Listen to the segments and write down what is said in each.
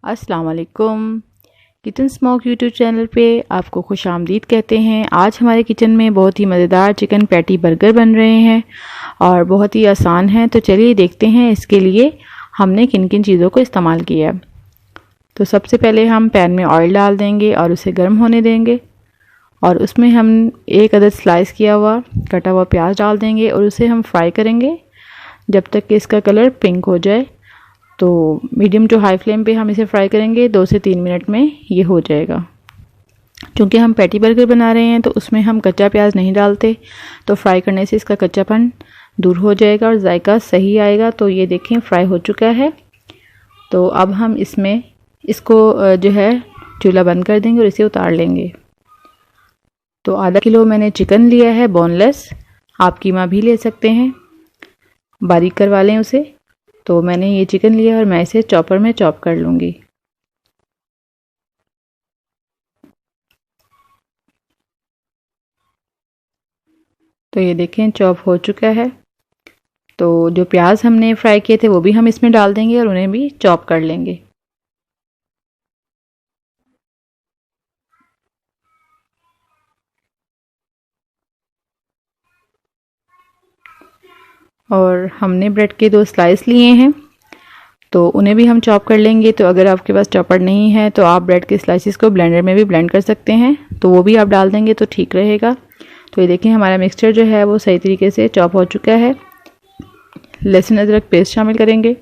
अस्सलाम वालेकुम। Kitchen smoke YouTube channel पे आपको खुश आमदीद कहते हैं। आज हमारे किचन में बहुत ही मज़ेदार चिकन पैटी बर्गर बन रहे हैं और बहुत ही आसान है। तो चलिए देखते हैं इसके लिए हमने किन किन चीज़ों को इस्तेमाल किया है। तो सबसे पहले हम पैन में ऑयल डाल देंगे और उसे गर्म होने देंगे और उसमें हम एक अदद स्लाइस किया हुआ कटा हुआ प्याज डाल देंगे और उसे हम फ्राई करेंगे जब तक कि इसका कलर पिंक हो जाए। तो मीडियम टू हाई फ्लेम पे हम इसे फ्राई करेंगे, 2 से 3 मिनट में ये हो जाएगा। क्योंकि हम पैटी बर्गर बना रहे हैं तो उसमें हम कच्चा प्याज नहीं डालते, तो फ्राई करने से इसका कच्चापन दूर हो जाएगा और जायका सही आएगा। तो ये देखें फ्राई हो चुका है। तो अब हम इसको जो है चूल्हा बंद कर देंगे और इसे उतार लेंगे। तो आधा किलो मैंने चिकन लिया है बोनलेस, आप कीमा भी ले सकते हैं, बारीक करवा लें उसे। तो मैंने ये चिकन लिया और मैं इसे चॉपर में चॉप कर लूँगी। तो ये देखें चॉप हो चुका है। तो जो प्याज हमने फ्राई किए थे वो भी हम इसमें डाल देंगे और उन्हें भी चॉप कर लेंगे। और हमने ब्रेड के 2 स्लाइस लिए हैं तो उन्हें भी हम चॉप कर लेंगे। तो अगर आपके पास चॉपर नहीं है तो आप ब्रेड के स्लाइसिस को ब्लेंडर में भी ब्लेंड कर सकते हैं, तो वो भी आप डाल देंगे तो ठीक रहेगा। तो ये देखिए हमारा मिक्सचर जो है वो सही तरीके से चॉप हो चुका है। लहसुन अदरक पेस्ट शामिल करेंगे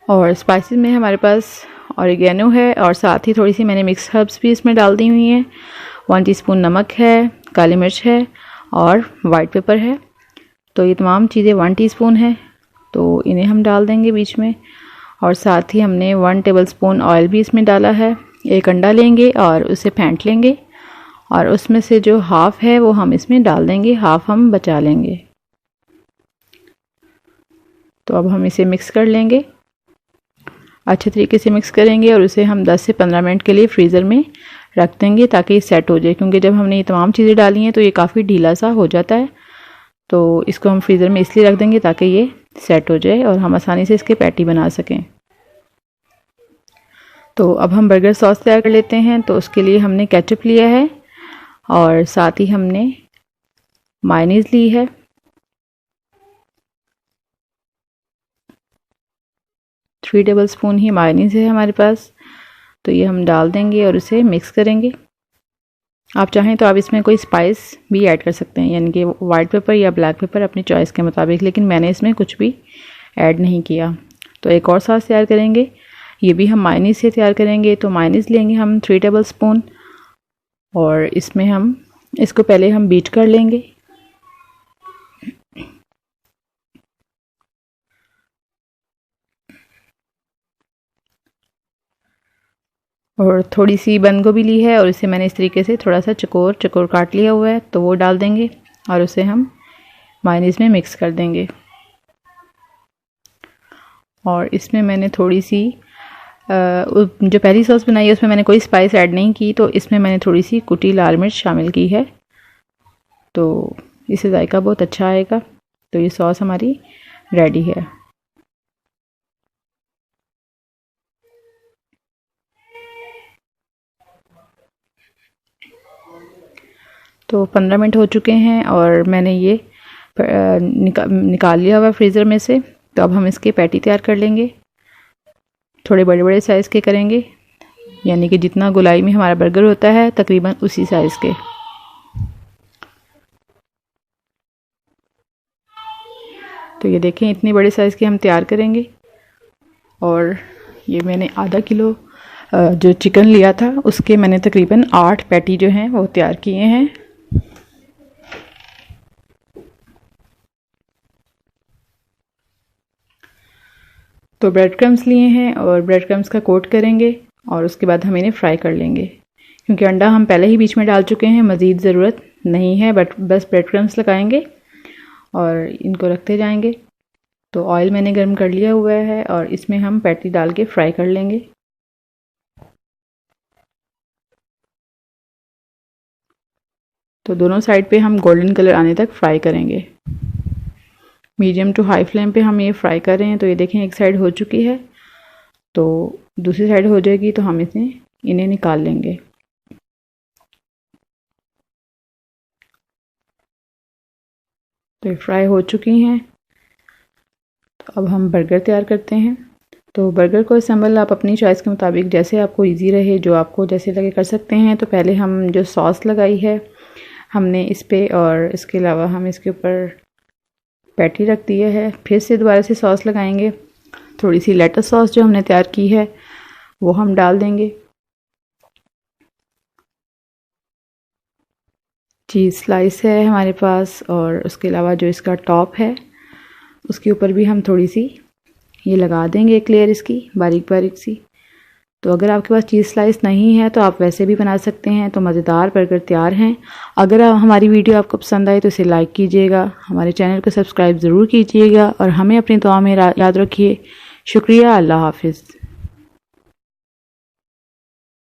और स्पाइसेस में हमारे पास ऑरिगेनो है और साथ ही थोड़ी सी मैंने मिक्स हर्ब्स भी इसमें डाल दी हुई हैं। 1 टीस्पून नमक है, काली मिर्च है और वाइट पेपर है। तो ये तमाम चीज़ें 1 टीस्पून है, तो इन्हें हम डाल देंगे बीच में। और साथ ही हमने 1 टेबलस्पून ऑयल भी इसमें डाला है। एक अंडा लेंगे और उसे फेंट लेंगे और उसमें से जो हाफ़ है वो हम इसमें डाल देंगे, हाफ़ हम बचा लेंगे। तो अब हम इसे मिक्स कर लेंगे, अच्छे तरीके से मिक्स करेंगे और उसे हम 10 से 15 मिनट के लिए फ्रीज़र में रख देंगे ताकि सेट हो जाए। क्योंकि जब हमने ये तमाम चीज़ें डाली हैं तो ये काफ़ी ढीला सा हो जाता है। तो इसको हम फ्रीज़र में इसलिए रख देंगे ताकि ये सेट हो जाए और हम आसानी से इसके पैटी बना सकें। तो अब हम बर्गर सॉस तैयार कर लेते हैं। तो उसके लिए हमने केचप लिया है और साथ ही हमने मायोनीज़ ली है। थ्री टेबलस्पून ही मायोनीज़ है हमारे पास। तो ये हम डाल देंगे और उसे मिक्स करेंगे। आप चाहें तो आप इसमें कोई स्पाइस भी ऐड कर सकते हैं, यानी कि वाइट पेपर या ब्लैक पेपर अपनी चॉइस के मुताबिक, लेकिन मैंने इसमें कुछ भी ऐड नहीं किया। तो एक और सॉस तैयार करेंगे, ये भी हम मायोनीज़ से तैयार करेंगे। तो मायोनीज़ लेंगे हम 3 टेबलस्पून और इसमें हम इसको पहले हम बीट कर लेंगे। और थोड़ी सी बंद गोभी ली है और इसे मैंने इस तरीके से थोड़ा सा चकोर चकोर काट लिया हुआ है, तो वो डाल देंगे और उसे हम मायोनीज़ में मिक्स कर देंगे। और इसमें मैंने थोड़ी सी जो पहली सॉस बनाई है उसमें मैंने कोई स्पाइस ऐड नहीं की, तो इसमें मैंने थोड़ी सी कुटी लाल मिर्च शामिल की है, तो इससे जायका बहुत अच्छा आएगा। तो ये सॉस हमारी रेडी है। तो 15 मिनट हो चुके हैं और मैंने ये निकाल लिया हुआ फ्रीज़र में से। तो अब हम इसके पैटी तैयार कर लेंगे। थोड़े बड़े बड़े साइज़ के करेंगे, यानी कि जितना गोलाई में हमारा बर्गर होता है तकरीबन उसी साइज़ के। तो ये देखें इतने बड़े साइज़ के हम तैयार करेंगे। और ये मैंने आधा किलो जो चिकन लिया था उसके मैंने तकरीबन 8 पैटी जो हैं वो तैयार किए हैं। तो ब्रेड क्रम्स लिए हैं और ब्रेड क्रम्स का कोट करेंगे और उसके बाद हम इन्हें फ्राई कर लेंगे। क्योंकि अंडा हम पहले ही बीच में डाल चुके हैं, मज़ीद ज़रूरत नहीं है, बट बस ब्रेड क्रम्स लगाएंगे और इनको रखते जाएंगे। तो ऑयल मैंने गर्म कर लिया हुआ है और इसमें हम पैटी डाल के फ्राई कर लेंगे। तो दोनों साइड पे हम गोल्डन कलर आने तक फ्राई करेंगे। मीडियम टू हाई फ्लेम पे हम ये फ्राई कर रहे हैं। तो ये देखें एक साइड हो चुकी है तो दूसरी साइड हो जाएगी तो हम इन्हें निकाल लेंगे। तो ये फ्राई हो चुकी हैं। तो अब हम बर्गर तैयार करते हैं। तो बर्गर को असेंबल आप अपनी चॉइस के मुताबिक जैसे आपको इजी रहे, जो आपको जैसे लगे कर सकते हैं। तो पहले हम जो सॉस लगाई है हमने इस पे, और इसके अलावा हम इसके ऊपर पैटी रख दिया है। फिर से दोबारा से सॉस लगाएंगे। थोड़ी सी लेटस सॉस जो हमने तैयार की है वो हम डाल देंगे। चीज़ स्लाइस है हमारे पास, और उसके अलावा जो इसका टॉप है उसके ऊपर भी हम थोड़ी सी ये लगा देंगे, एक लेयर इसकी बारीक बारीक सी। तो अगर आपके पास चीज़ स्लाइस नहीं है तो आप वैसे भी बना सकते हैं। तो मज़ेदार बर्गर तैयार हैं। अगर हमारी वीडियो आपको पसंद आए तो इसे लाइक कीजिएगा, हमारे चैनल को सब्सक्राइब ज़रूर कीजिएगा और हमें अपनी दुआ में याद रखिए। शुक्रिया। अल्लाह हाफिज़।